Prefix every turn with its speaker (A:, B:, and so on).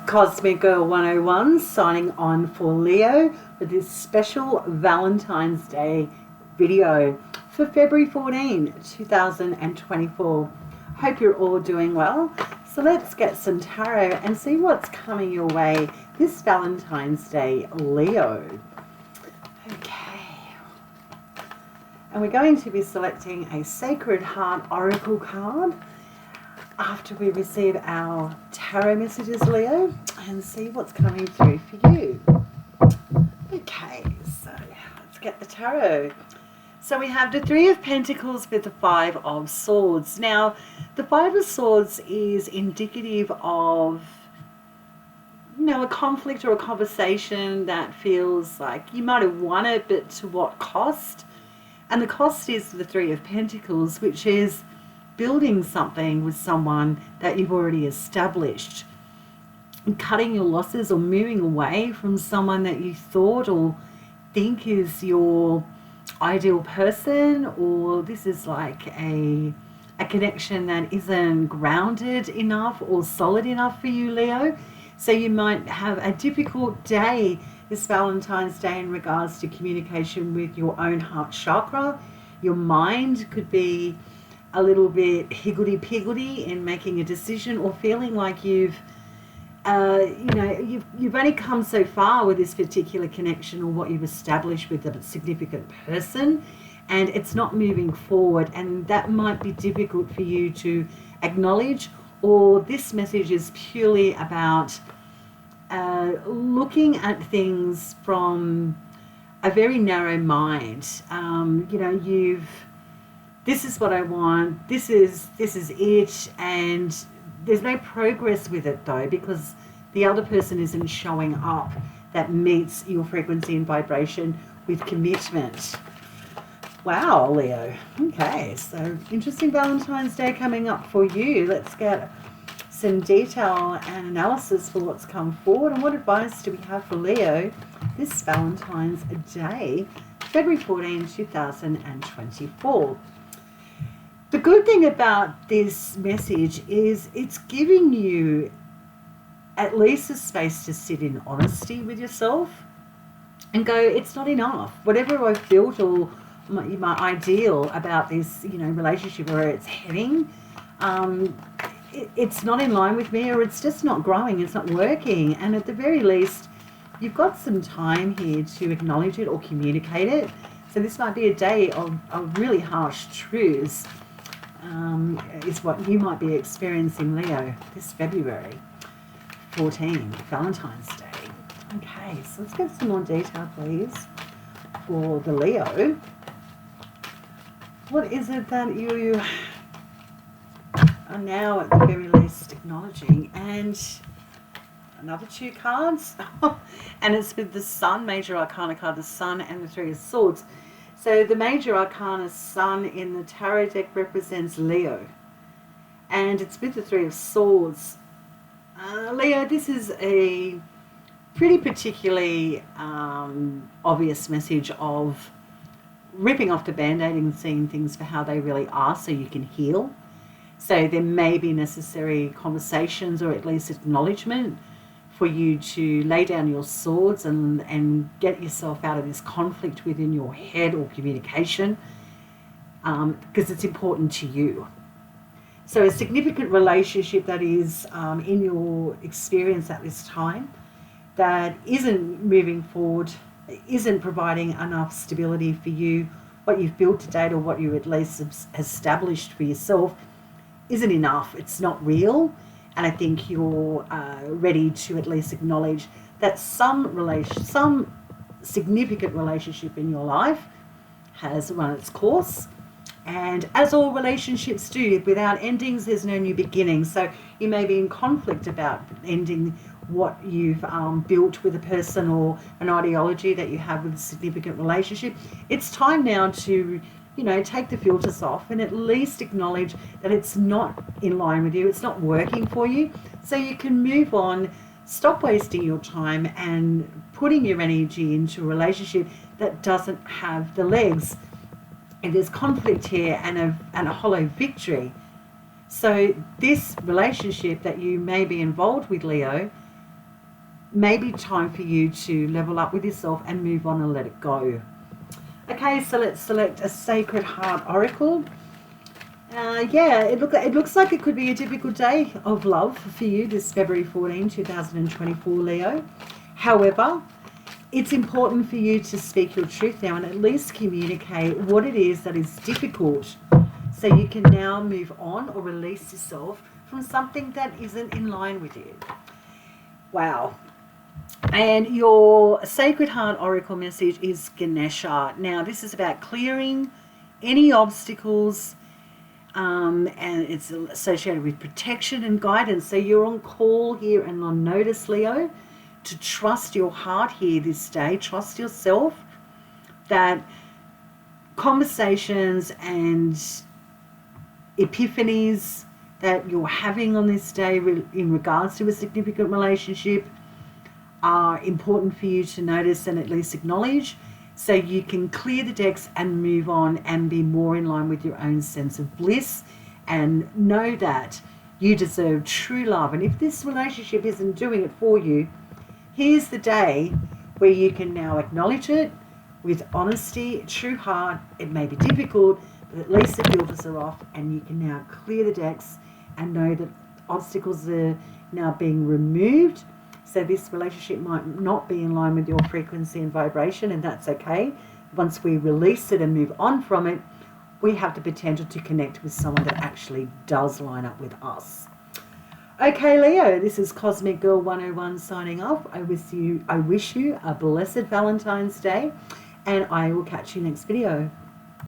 A: Cosmic Girl 101 signing on for Leo with this special Valentine's Day video for February 14, 2024. Hope you're all doing well. So let's get some tarot and see what's coming your way this Valentine's Day, Leo. Okay. And we're going to be selecting a Sacred Heart Oracle card after we receive our tarot messages, Leo, and see what's coming through for you. Okay, so let's get the tarot. So we have the Three of Pentacles with the Five of Swords. Now, the Five of Swords is indicative of, a conflict or a conversation that feels like you might have won it, but to what cost? And the cost is the Three of Pentacles, which is building something with someone that you've already established, and cutting your losses or moving away from someone that you thought or think is your ideal person, or this is like a connection that isn't grounded enough or solid enough for you, Leo. So you might have a difficult day this Valentine's Day in regards to communication with your own heart chakra. Your mind could be a little bit higgledy-piggledy in making a decision, or feeling like you've only come so far with this particular connection or what you've established with a significant person, and it's not moving forward, and that might be difficult for you to acknowledge. Or this message is purely about looking at things from a very narrow mind. This is what I want, this is it, and there's no progress with it though, because the other person isn't showing up that meets your frequency and vibration with commitment. Wow, Leo. Okay, so interesting Valentine's Day coming up for you. Let's get some detail and analysis for what's come forward, and what advice do we have for Leo this Valentine's Day, February 14, 2024. The good thing about this message is it's giving you at least a space to sit in honesty with yourself and go, it's not enough. Whatever I've built or my ideal about this, relationship, where it's heading, it's not in line with me, or it's just not growing, it's not working. And at the very least, you've got some time here to acknowledge it or communicate it. So this might be a day of really harsh truths. Is what you might be experiencing, Leo, this February 14, Valentine's Day. Okay, so let's get some more detail, please, for the Leo. What is it that you are now at the very least acknowledging? And another two cards, and it's with the Sun, Major Arcana card, the Sun, and the Three of Swords. So the Major Arcana Sun in the tarot deck represents Leo, and it's with the Three of Swords. Leo, this is a pretty particularly obvious message of ripping off the band-aid and seeing things for how they really are so you can heal. So there may be necessary conversations, or at least acknowledgement, for you to lay down your swords and get yourself out of this conflict within your head or communication, because it's important to you. So a significant relationship that is in your experience at this time that isn't moving forward, isn't providing enough stability for you, what you've built to date or what you at least established for yourself isn't enough. It's not real. And I think you're ready to at least acknowledge that some significant relationship in your life has run its course. And as all relationships do, without endings, there's no new beginnings. So you may be in conflict about ending what you've built with a person or an ideology that you have with a significant relationship. It's time now to take the filters off and at least acknowledge that it's not in line with you, it's not working for you, so you can move on, stop wasting your time and putting your energy into a relationship that doesn't have the legs. And there's conflict here and a hollow victory. So this relationship that you may be involved with, Leo, maybe time for you to level up with yourself and move on and let it go. Okay, so let's select a Sacred Heart Oracle. Yeah, it looks like it could be a difficult day of love for you this February 14, 2024, Leo. However, it's important for you to speak your truth now and at least communicate what it is that is difficult, so you can now move on or release yourself from something that isn't in line with you. Wow. And your Sacred Heart Oracle message is Ganesha. Now, this is about clearing any obstacles, and it's associated with protection and guidance. So you're on call here and on notice, Leo, to trust your heart here this day. Trust yourself that conversations and epiphanies that you're having on this day in regards to a significant relationship are important for you to notice and at least acknowledge, so you can clear the decks and move on and be more in line with your own sense of bliss, and know that you deserve true love. And if this relationship isn't doing it for you, here's the day where you can now acknowledge it with honesty, true heart. It may be difficult, but at least the filters are off and you can now clear the decks and know that obstacles are now being removed. So this relationship might not be in line with your frequency and vibration, and that's okay. Once we release it and move on from it, we have the potential to connect with someone that actually does line up with us. Okay, Leo, this is Cosmic Girl 101 signing off. I wish you a blessed Valentine's Day, and I will catch you next video.